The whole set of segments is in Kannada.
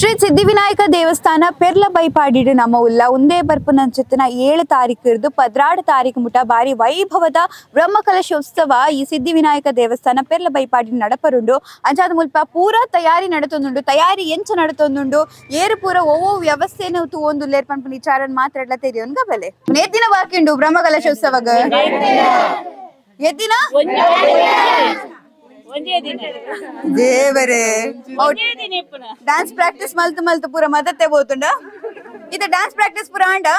ಶ್ರೀ ಸಿದ್ಧಿವಿನಾಯಕ ದೇವಸ್ಥಾನ ಪೆರ್ಲ ಬೈಪಾಡಿಡು ನಮ್ಮ ಉಲ್ಲ ಉಂದೇ ಬರ್ಪುನಂಚಿತ್ತಿನ 7 ತಾರೀಕು ಹಿಡಿದು 16 ತಾರೀಕು ಮುಟ ಬಾರಿ ವೈಭವದ ಬ್ರಹ್ಮಕಲಶೋತ್ಸವ ಈ ಸಿದ್ಧಿವಿನಾಯಕ ದೇವಸ್ಥಾನ ಪೆರ್ಲ ಬೈಪಾಡಿಡು ನಡಪರುಂಡು ಅಂಚಾದ ಮುಲ್ಪ ಪೂರ ತಯಾರಿ ನಡತೊಂದುಂಡು ತಯಾರಿ ಎಂಚ ನಡತೊಂದುಂಡು ಏರು ಪೂರ ಒವ್ವೊ ವ್ಯವಸ್ಥೆನ ತೂವೊಂದುಲ್ಲೇರ್ ಪನ್ಪುನ ವಿಚಾರನ್ ಮಾತಾಡ್ಲ ತೆರಿಯೋನ್ಗ ಬೆಲೆ ಎದ್ದಿನ ಬಾಕಿಂಡು ಬ್ರಹ್ಮಕಲಶೋತ್ಸವಗ ಎದ್ದಿನ ದೇವರೇ డాన్స్ ప్రాక్టీస్ మల్తు పూర మదతే పోతుండా ఇద డాన్స్ ప్రాక్టీస్ పూర ఆండా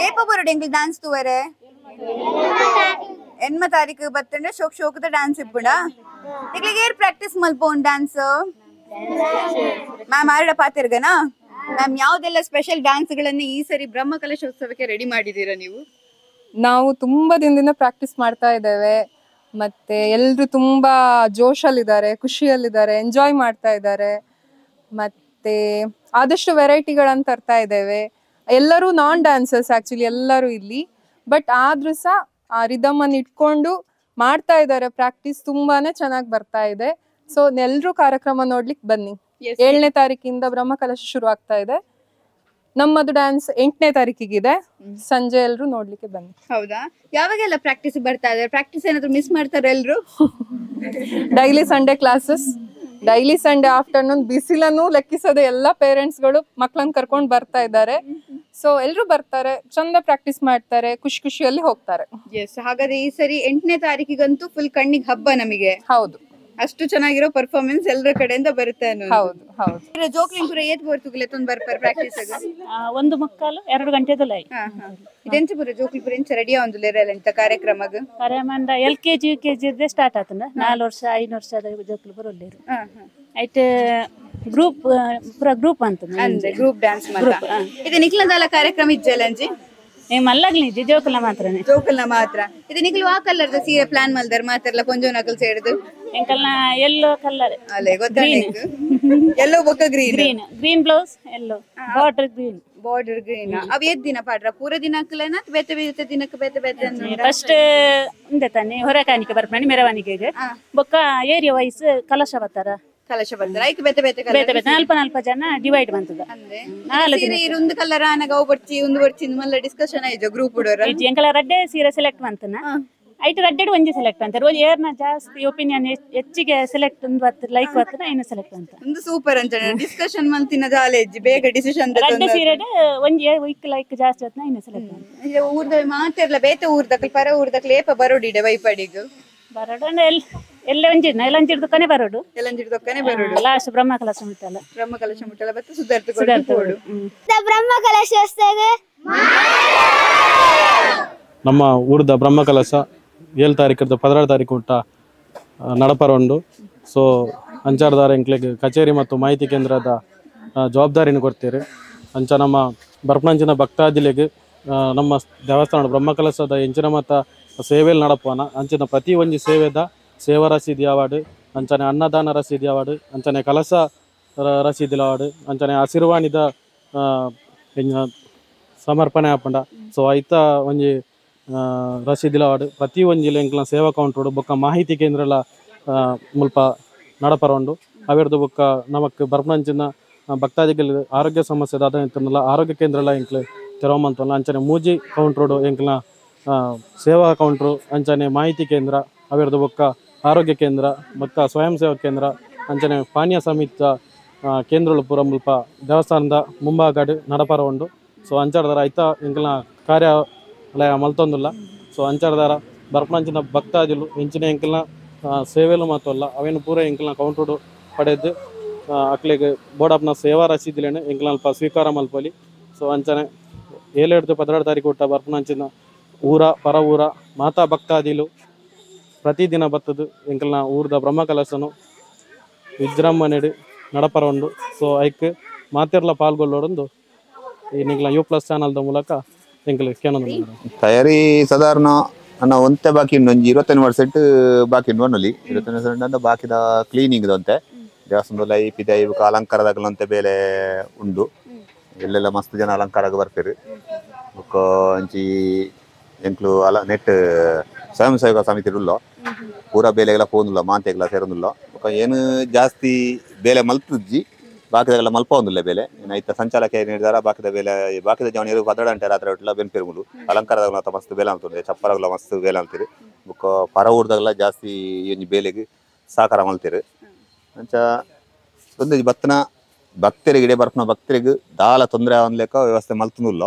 ఏప బరుడు ఎంగిల్ డాన్స్ తువరే 8 ತಾರೀಕು ಬತ್ತಂಡ ಶೋಕದ డాన్స్ ಇಪ್ಪುಂಡಾ ಇಗ್ಲಿಗೆ ಏರ್ ಪ್ರಾಕ್ಟೀಸ್ ಮಲ್ಪೋನ್ డాన్స్ ಮ್ಯಾಮ್ ಆರಡ ಪಾತಿರ್ಗನಾ ಮ್ಯಾಮ್ ಯಾವುದೆಲ್ಲ ಸ್ಪೆಷಲ್ డాన్స్ ಗಳನ್ನು ಈ ಸರಿ ಬ್ರಹ್ಮಕಲಶೋತ್ಸವಕ್ಕೆ ರೆಡಿ ಮಾಡಿದೀರಾ ನೀವು? ನಾವು ತುಂಬಾ ದಿನದಿಂದ ಪ್ರಾಕ್ಟೀಸ್ ಮಾಡ್ತಾ ಇದ್ದೇವೆ. ಮತ್ತೆ ಎಲ್ಲರೂ ತುಂಬಾ ಜೋಶಲ್ಲಿದ್ದಾರೆ, ಖುಷಿಯಲ್ಲಿದ್ದಾರೆ, ಎಂಜಾಯ್ ಮಾಡ್ತಾ ಇದ್ದಾರೆ. ಮತ್ತೆ ಆದಷ್ಟು ವೆರೈಟಿಗಳನ್ನ ತರ್ತಾ ಇದ್ದೇವೆ. ಎಲ್ಲರೂ ನಾನ್ ಡ್ಯಾನ್ಸರ್ಸ್ ಆಕ್ಚುಲಿ ಎಲ್ಲರೂ ಇಲ್ಲಿ, ಬಟ್ ಆದ್ರೂ ಸಹ ಆ ರಿದಮ್ ಅನ್ನು ಇಟ್ಕೊಂಡು ಮಾಡ್ತಾ ಇದ್ದಾರೆ. ಪ್ರಾಕ್ಟೀಸ್ ತುಂಬಾನೇ ಚೆನ್ನಾಗಿ ಬರ್ತಾ ಇದೆ. ಸೊ ಎಲ್ಲರೂ ಕಾರ್ಯಕ್ರಮ ನೋಡ್ಲಿಕ್ಕೆ ಬನ್ನಿ. 7ನೇ ತಾರೀಕಿಂದ ಬ್ರಹ್ಮಕಲಶ ಶುರು ಆಗ್ತಾ ಇದೆ. ನಮ್ಮದು ಡ್ಯಾನ್ಸ್ 8ನೇ ತಾರೀಕಿಗಿದೆ. ಸಂಜೆ ಎಲ್ರು ನೋಡ್ಲಿಕ್ಕೆ ಬನ್ನಿ. ಹೌದಾ? ಯಾವಾಗೆಲ್ಲ ಪ್ರಾಕ್ಟೀಸ್ ಬರ್ತಾ ಇದೆ? ಪ್ರಾಕ್ಟೀಸ್ ಏನಾದ್ರು ಮಿಸ್ ಮಾಡ್ತಾರೆ ಎಲ್ರು? Daily Sunday classes, daily Sunday afternoon ಬಿಸಿಲನ್ನು ಲೆಕ್ಕಿಸದೆ ಎಲ್ಲ ಪೇರೆಂಟ್ಸ್ ಗಳು ಮಕ್ಕಳನ್ನ ಕರ್ಕೊಂಡು ಬರ್ತಾ ಇದ್ದಾರೆ. ಸೊ ಎಲ್ರು ಬರ್ತಾರೆ, ಚಂದ ಪ್ರಾಕ್ಟೀಸ್ ಮಾಡ್ತಾರೆ, ಖುಷಿಯಲ್ಲಿ ಹೋಗ್ತಾರೆ. ಹಾಗಾದ್ರೆ ಈ ಸರಿ 8ನೇ ತಾರೀಕಿಗಂತೂ ಫುಲ್ ಕಣ್ಣಿಗೆ ಹಬ್ಬ ನಮಗೆ. ಹೌದು, ಅಷ್ಟು ಚೆನ್ನಾಗಿರೋ ಪರ್ಫಾರ್ಮೆನ್ಸ್ ಎಲ್ಲರ ಕಡೆಯಿಂದ ಬರುತ್ತೆ ಅನ್ನೋದು. ಹೌದು ಹೌದು. ಜೋಕ್ಲಿಂಪುರ ಏತ್ ಬರ್ತುಗ್ಲೆ ತೊಂದ್ ಬರ್ಪಾರ ಪ್ರಾಕ್ಟೀಸ್ ಆಗ 1:15-2 ಗಂಟೆದಲ್ಲ. ಇದೆಂಚ ಪುರ ಜೋಕ್ಲಿಂಪುರ ಎಂಚ ರೆಡಿ ಆವಂದುಲ್ಲೇರಲ್ಲ ಇಂತ ಕಾರ್ಯಕ್ರಮಗ ಕಾರ್ಯಕ್ರಮ LKG UKG ಸ್ಟಾರ್ಟ್ ಆತಂಡ 4 ವರ್ಷ 5 ವರ್ಷದ ಜೋಕ್ಲಿಂಪುರ ಒಲ್ಲೇರು ಐಟ್ ಗ್ರೂಪ್ ಪೂರ ಗ್ರೂಪ್ ಅಂತ ಅಂದ್ರೆ ಗ್ರೂಪ್ ಡ್ಯಾನ್ಸ್ ಮಾತ್ರ. ಇದು ನಿಖಿಲದಾಲ ಕಾರ್ಯಕ್ರಮ ಇಜ್ಜಲಂಜಿ ಮಲ್ಲಗ್ಲಿ ಜೋಕುಲ ಮಾತ್ರನೇ ಜೋಕಲ್ನ ಮಾತ್ರ. ಇದು ನಿಖಿಲ್ ಆ ಕಲರ್ದ ಸೀರೆ ಪ್ಲಾನ್ ಮಲ್ದಾರ ಮಾತಾರಲ್ಲ ಕೊಂಜೋ ನಕಲ್ ಸೇಡ್ದು ಎಂಕಲ್ನ ಯೆಲ್ಲೋ ಕಲರ್ ಅಲ್ಲೇ ಗೊತ್ತಾಯ್ತು. ಯೆಲ್ಲೋ ಬೊಕ್ಕ green blouse yellow border green ಅವ್ ಎದ್ ದಿನ ಪಾಡ್ರ ಪೂರ ದಿನ ಹಾಕಲನ ಬೇತೆ ಬೇತೆ ದಿನಕ್ಕೆ ಬೇತೆ ಬೇತೆ ಫಸ್ಟ್ ಉಂದೆ ತಾನೆ ಹೊರಕಾಣಿಕೆ ಬರ್ಪಣಿ ಮೆರವಣಿಗೆಗೆ ಬೊಕ್ಕ ಏರಿಯಾ ವೈಸ್ ಕಲಶ ಬರ್ತಾರ ಐಕ್ ಬೇತೆ ಬೇತೆ ಬೇತೆ ಬೇತೆ 4 ಜನ ಡಿವೈಡ್ ಬಂತದ ಅಂದ್ರೆ ಸೀರೆ ಒಂದು ಕಲರ್ ಆನಗ ಅವು ಬರ್ಚಿ ಒಂದು ಬರ್ಚಿ ಮಲ್ಲ ಡಿಸ್ಕಷನ್ ಆಯ್ತು ಗ್ರೂಪ್ ಹುಡುಗರ ಎಂಕಲ ರಡ್ಡೆ ಸೀರೆ ಸೆಲೆಕ್ಟ್ ಮಂತನ ಐಟ್ ರಡ್ಡೆಡ್ ಒಂಜಿ ಸೆಲೆಕ್ಟ್ ಅಂತಾರೆ ಒಂಜಿ ಏರ್ನ ಜಾಸ್ತಿ ಒಪಿನಿಯನ್ ಹೆಚ್ಚಿಗೆ ಸೆಲೆಕ್ಟ್ ಒಂದು ಬರ್ತಾರೆ ಲೈಕ್ ಬರ್ತಾರೆ ಇನ್ನು ಸೆಲೆಕ್ಟ್ ಅಂತ ಒಂದು ಸೂಪರ್ ಅಂತ ಡಿಸ್ಕಷನ್ ಮಂತಿನ ಜಾಲೇಜ್ ಬೇಗ ಡಿಸಿಷನ್ ರಡ್ಡೆ ಸೀರೆಡೆ ಒಂಜಿ ವೀಕ್ ಲೈಕ್ ಜಾಸ್ತಿ ಹೊತ್ನ ಇನ್ನು ಸೆಲೆಕ್ಟ್ ಅಂತ ಊರ್ದ ಮಾತಿರ್ಲ ಬೇತೆ ಊರ್ದಕ್ಲಿ ಪರ ಊರ್ದಕ್ಲಿ ಏಪ ಬರೋಡಿಡೆ ವೈಪಾಡಿಗು ಬರೋಡು ಎಲ್ಲ ಒಂಜಿದ್ನ ಎಲ್ಲ ಒಂಜಿಡ್ದಕ್ಕನೆ ಬರೋಡು ಎಲ್ಲಂಜಿಡ್ದಕ್ಕನೆ ಬರೋಡು ಲಾಸ್ಟ್ ಬ್ರಹ್ಮಕಲಶ ಮುಟ್ಟಲ್ಲ ಬತ್ತು ಸುಧಾರ್ತು ಬ್ರಹ್ಮಕಲಶೋತ್ಸವ ನಮ್ಮ ಊರ್ದ ಬ್ರಹ್ಮಕಲಶ 7 ತಾರೀಕು 16 ತಾರೀಕು ಊಟ ನಡಪರುಂಡು. ಸೊ ಅಂಚಾರದಾರ ಎಂಕ್ಲೆಗ್ ಕಚೇರಿ ಮತ್ತು ಮಾಹಿತಿ ಕೇಂದ್ರದ ಜವಾಬ್ದಾರಿನ ಕೊಡ್ತೀರಿ. ಅಂಚ ನಮ್ಮ ಬರ್ಪಣಂಚಿನ ಭಕ್ತಾದಿಲೆಗ್ ನಮ್ಮ ದೇವಸ್ಥಾನ ಬ್ರಹ್ಮಕಲಶದ ಎಂಚಿನ ಮತ ಸೇವೆಯಲ್ಲಿ ನಡಪೋನ ಅಂಚಿನ ಪ್ರತಿ ಒಂಜಿ ಸೇವೆದ ಸೇವಾ ರಸೀದಿ ಅವಾರ್ಡ್ ಅಂಚನೆ ಅನ್ನದಾನ ರಸೀದಿ ಅವಾರ್ಡ್ ಅಂಚನೆ ಕಲಶ ರಸೀದಿ ಅವಾರ್ಡ್ ಅಂಚನೆ ಆಶೀರ್ವಾಣಿದ ಸಮರ್ಪಣೆ ಆಪಂಡ. ಸೊ ಐತ ಒಂಜಿ ರಸೀದಿ ಅವಾರ್ಡ್ ಪ್ರತಿ ಒಂಜಿಲ ಎಂಕ್ಲ ಸೇವಾ ಕೌಂಟ್ರೋಡು ಬೊಕ್ಕ ಮಾಹಿತಿ ಕೇಂದ್ರಲ ಮುಲ್ಪ ನಡಪರೋಂಡು ಅವೆರ್ದು ಬೊಕ್ಕ ನಮಕ್ ಬರ್ಪಣಂಚಿನ ಭಕ್ತಾದಿಗಳು ಆರೋಗ್ಯ ಸಮಸ್ಯೆ ದಾದ ಎಂತನಲ್ಲ ಆರೋಗ್ಯ ಕೇಂದ್ರಲ ಎಂಕ್ಲೆ ತೆರವಮಂತಲ್ಲ ಅಂಚನೆ ಮೂಜಿ ಕೌಂಟ್ರೋಡು ಎಂಕ್ಲ ಸೇವಾ ಕೌಂಟ್ರು ಅಂಚನೆ ಮಾಹಿತಿ ಕೇಂದ್ರ ಅವೆರ್ದು ಬೊಕ್ಕ ಆರೋಗ್ಯ ಕೇಂದ್ರ ಬೊಕ್ಕ ಸ್ವಯಂ ಸೇವಕ ಕೇಂದ್ರ ಅಂಚನೆ ಪಾನೀಯ ಸಮಿತ ಕೇಂದ್ರಗಳು ಪೂರ ಮುಲ್ಪ ದೇವಸ್ಥಾನದ ಮುಂಭಾಗಡ್ ನಡಪರವುಂಡು. ಸೊ ಅಂಚಾರದಾರ ಐತ ಎಂಕ್ಲ ಕಾರ್ಯಾಲಯ ಮಲ್ತೊಂದುಲ್ಲ. ಸೊ ಅಂಚಾರದಾರ ಬರ್ಪಣಂಚಿನ ಭಕ್ತಾದಿಲು ಎಂಚಿನ ಎಂಕ್ಲನ ಸೇವೆಲು ಮಾತಲ್ಲ ಅವೇನು ಪೂರ ಎಂಕ್ಲನ ಕೌಂಟ್ರೋಡು ಪಡೆದು ಅಕ್ಲೆಗೆ ಬೋರ್ಡಪ್ನ ಸೇವಾ ರಸೀದಿಲೇನು ಎಂಕ್ಲ ಅಲ್ಪ ಸ್ವೀಕಾರ ಮಲ್ಪಲಿ. ಸೊ ಅಂಚನೆ 7-16 ತಾರೀಕು ಊಟ ಬರ್ಪಣಂಚಿನ ಊರ ಪರ ಊರ ಮಾತಾ ಭಕ್ತಾದಿಲು ಪ್ರತಿದಿನ ಬತ್ತದು ಎಂಕಲ್ನ ಊರ್ದ ಬ್ರಹ್ಮಕಲಶನು ವಿಜೃಂಭಣೆಡು ನಡಪರೊಂಡು. ಸೊ ಐಕ್ ಮಾತೆರ್ಲ ಪಾಲ್ಗೊಳ್ಳೋಡೊಂದು ಈ ನಿಂಗ್ಲ U+ ಚಾನಲ್ದ ಮೂಲಕ ಎಂಕಲ್ ಕೇನೊಂದು ತಯಾರಿ ಸಾಧಾರಣ ನನ್ನ ಒಂತೆ ಬಾಕಿ ಒಂಜಿ 25% ಬಾಕಿ ನೋಡಲಿ 25% ಅಂತ ಬಾಕಿದ ಕ್ಲೀನಿಂಗ್ ಅಂತೆ ದೇವಸ್ಥಾನದ ಲೈಫ್ ಇದೆ ಇವಾಗ ಅಲಂಕಾರದಾಗಲಂತೆ ಬೇಲೆ ಉಂಡು ಎಲ್ಲೆಲ್ಲ ಮಸ್ತ್ ಜನ ಅಲಂಕಾರಕ್ಕೆ ಬರ್ತೀರಿ ಒಂಚಿ ಎಂಕ್ಲು ನೆಟ್ ಸ್ವಯಂ ಸೇವಕ ಸಮಿತಿ ಉಳ್ಳೋ ಪೂರ ಬೇಲೆಗೆಲ್ಲ ಪೋನುಲ್ಲ ಮಾಂತೆಗೆಲ್ಲ ಸೇರೋದಿಲ್ಲ ಏನು ಜಾಸ್ತಿ ಬೇಲೆ ಮಲ್ತುಜ್ಜಿ ಬಾಕಿದಾಗೆಲ್ಲ ಮಲ್ಪ ಒಂದಿಲ್ಲ ಬೇಲೆ ಐತ ಸಂಚಾಲಕ ನಿರ್ಧಾರ ಬಾಕಿದ ಜವನಿಯರು 12 ಗಂಟೆ ರಾತ್ರಿ ಒಟ್ಟಲ್ಲ ಬೆನ್ಪಿರುಮುಲು ಅಲಂಕಾರದಾಗಲ ಮಸ್ತ್ ಬೇಲೆ ಅಂತಾರೆ ಚಪ್ಪರಗಲ ಮಸ್ತ್ ಬೇಲೆ ಅಂತೀರಿ ಬುಕ್ಕ ಪರ ಊರ್ದಾಗೆಲ್ಲ ಜಾಸ್ತಿ ಈ ಬೇಲೆಗೆ ಸಾಕಾರ ಮಲ್ತೀರಿ ಅಂಚ ಒಂದು ಬತ್ತನ ಭಕ್ತರಿಗೆ ಇಡೀ ಬರ್ಪನ ಭಕ್ತರಿಗೆ ದಾಲ ತೊಂದರೆ ಲೆಕ್ಕ ವ್ಯವಸ್ಥೆ ಮಲ್ತುಲ್ಲ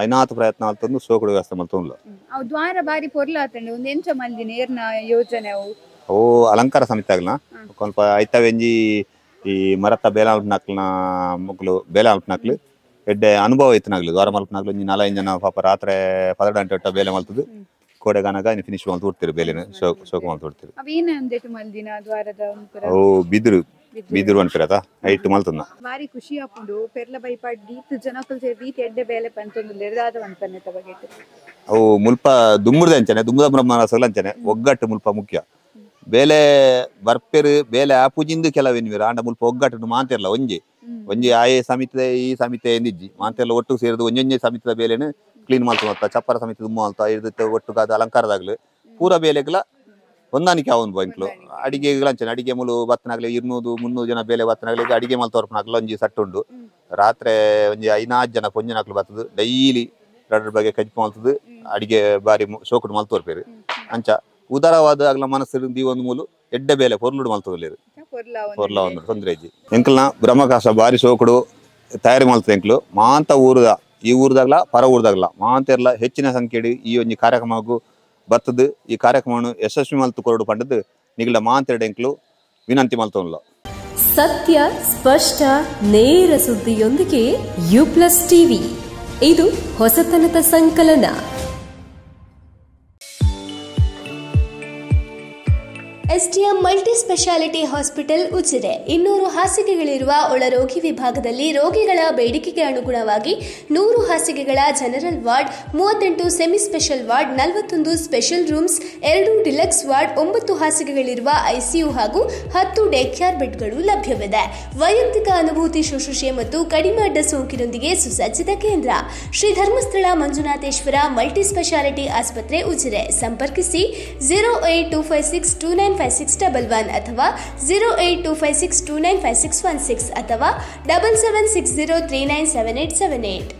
ಐನಾತು ಪ್ರಯತ್ನ ಮಲ್ತಂದು ಸೋಕುಡು ವ್ಯವಸ್ಥೆ ಮಲ್ತುಲ್ಲ ಅವು ದ್ವಾರ ಬಾರಿ ಪೊರ್ಲ ಆತಂಡೆ ಒಂದು ಎಂಚ ಮಂದಿ ನೇರ್ನ ಯೋಜನೆ ಅವು ಅಲಂಕಾರ ಸಮಿತಿ ಆಗ್ಲ ಸ್ವಲ್ಪ ಐತವೆಂಜಿ ಈ ಮರತ ಬೇಲ ಮಲ್ಪನಾಕ್ಲನ ಮಕ್ಕಳು ಬೇಲ ಮಲ್ಪನಾಕ್ಲು ಎಡ್ಡೆ ಅನುಭವ ಇತ್ತನಾಗ್ಲು ದ್ವಾರ ಮಲ್ಪನಾಗ್ಲು 4-5 ಜನ ಪಾಪ ರಾತ್ರಿ 12 ಗಂಟೆ ಒಟ್ಟ ಬೇಲೆ ಮಲ್ತದ್ದು ಕೋಡೆಗಾನಾಗ ಇನ್ನು ಫಿನಿಶ್ ಮಲ್ತು ಬಿಡ್ತೀರಿ ಬೇಲೆನ ಶೋಕ ಮಲ್ತು ಬಿಡ್ತೀರಿ ಅವೇನು ಅಂದೇಟು ಮಲ್ದಿನ ದ್ವಾರದ ಅವು ಬಿದಿರು ಅನ್ಪಿರತ ಐಟ್ ಮಲ್ತದ ಬಾರಿ ಖುಷಿ ಹಾಕೊಂಡು ಪೆರ್ಲ ಬೈಪಾಡ್ ದೀತ್ ಜನಕ್ಕಲ್ ಸೇರಿ ದೀತ್ ಎಡ್ಡೆ ಬೇಲೆ ಪಂತೊಂದು ಲೆರ್ದಾದ ಅನ್ಪನ್ನೆ ತಬಗೆ ಅವು ಮುಲ್ಪ ದುಮ್ಮುರ್ದ ಅಂಚನೆ ದುಮ್ಮದ ಬ್ರಹ್ಮರಸಗಳು ಅಂಚನೆ ಒಗ್ಗಟ್ಟು ಮುಲ್ಪ ಮುಖ್ಯ ಬೇಲೆ ಬರ್ಪೆರು ಬೇಲೆ ಆಪುಜಿಂದು ಕೆಲವೇನ್ವಿರ ಆಂಡ ಮುಲ್ಪ ಒಗ್ಗಟ್ಟು ಮಾಂತೆರ್ಲ ಒಂಜಿ ಆಯೆ ಸಮಿತಿ ಈ ಸಮಿತಿ ಎಂದಿಜ್ಜಿ ಮಾಂತೆರ್ಲ ಒಟ್ಟು ಸೇರಿದು ಒಂಜೊಂಜೆ ಸಮಿತಿದ ಬೇಲೆನು ಕ್ಲೀನ್ ಮಾಡ್ತಾ ಚಪ್ಪರ ಸಮಿತಿ ದುಮ್ಮ ಅಂತ ಇರ್ದತ್ತೆ ಒಟ್ಟುಗಾದ ಅಲಂಕಾರದಾಗ್ಲು ಪೂರ ಬೇಲೆಗಳ ಹೊಂದಾಣಿಕೆ ಅವನು ಬಂಕ್ಲು ಅಡಿಗೆಗಳಂಚನೆ ಅಡಿಗೆ ಮುಲು ಬತ್ತನಾಗ್ಲಿ 200-300 ಜನ ಬೇಲೆ ಬತ್ತನಾಗ್ಲಿ ಅಡಿಗೆ ಮಲ್ತೋರ್ಪನಾಗ್ಲ ಒಂಜಿ ಸಟ್ಟುಂಡು ರಾತ್ರಿ ಒಂಜಿ 5-4 ಜನ ಪೊಂಜನಾಕ್ಲು ಬರ್ತದೆ ಡೈಲಿ 2 ಬಗೆ ಕಜ್ಜಿ ಮಲ್ತದು ಅಡಿಗೆ ಬಾರಿ ಶೋಕುಡು ಮಲ್ತೋರ್ಪೇರು ಅಂಚ ಉದಾರವಾದ ಆಗ್ಲ ಮನಸ್ಸು ಒಂದು ಮೂಲು ಎಡ್ಡೆ ಬೇಲೆ ಪೊರ್ಲುಡು ಮಲ್ತದಲ್ಲಿರು ಪೊರ್ಲ ಒಂದು ತೊಂದರೆ ಇಜ್ಜಿ ಎಂಕ್ಲನ ಬ್ರಹ್ಮಕಾಶ ಬಾರಿ ಶೋಕುಡು ತಯಾರಿ ಮಲ್ತದ ಎಂಕ್ಲು ಮಾಂತ ಈ ಊರದಾಗ್ಲ ಪರ ಊರದಾಗ್ಲ ಮಾಂತೆರ್ಲ ಹೆಚ್ಚಿನ ಸಂಖ್ಯೆಡು ಈ ಒಂಜಿ ಕಾರ್ಯಕ್ರಮಕ್ಕೂ ಬರ್ತದೆ ಈ ಕಾರ್ಯಕ್ರಮವನ್ನು ಯಶಸ್ವಿ ಮಲ್ತು ಕೊರಡು ಪಂಡದು ನಿಗಲ ಮಾಂತೆರಡು ಎಂಕ್ಲು ವಿನಂತಿ ಮಲ್ತೋಲ್ಲ ಸತ್ಯ ಸ್ಪಷ್ಟ ನೇರ ಸುದ್ದಿಯೊಂದಿಗೆ U+ ಟಿವಿ ಇದು ಹೊಸತನದ ಸಂಕಲನ. STM multi speciality hospital Ujire 200 ಹಾಸಿಗೆಗಳಿರುವ ಒಳರೋಗಿ ವಿಭಾಗದಲ್ಲಿ ರೋಗಿಗಳ ಬೇಡಿಕೆಗೆ ಅನುಗುಣವಾಗಿ 100 ಹಾಸಿಗೆಗಳ general ward, 38 semi special ward, 41 special rooms, 2 deluxe ward, 9 ಹಾಸಿಗೆಗಳಿರುವ ICU ಹಾಗೂ 10 ಡೇ ಕೇರ್ ಬೆಡ್ಗಳು ಲಭ್ಯವಿದೆ. ವೈಯಕ್ತಿಕ ಅನುಭೂತಿ ಶುಶ್ರೂಷೆ ಮತ್ತು ಕಡಿಮೆ ಅಡ್ಡ ಸೋಂಕಿನೊಂದಿಗೆ ಸುಸಜ್ಜಿತ ಕೇಂದ್ರ. ಶ್ರೀ ಧರ್ಮಸ್ಥಳ ಮಂಜುನಾಥೇಶ್ವರ ಮಲ್ಟಿ ಸ್ಪೆಷಾಲಿಟಿ ಆಸ್ಪತ್ರೆ ಉಜಿರೆ. ಸಂಪರ್ಕಿಸಿ 08256295611 ಅಥವಾ 08256295616 ಅಥವಾ 7760397878.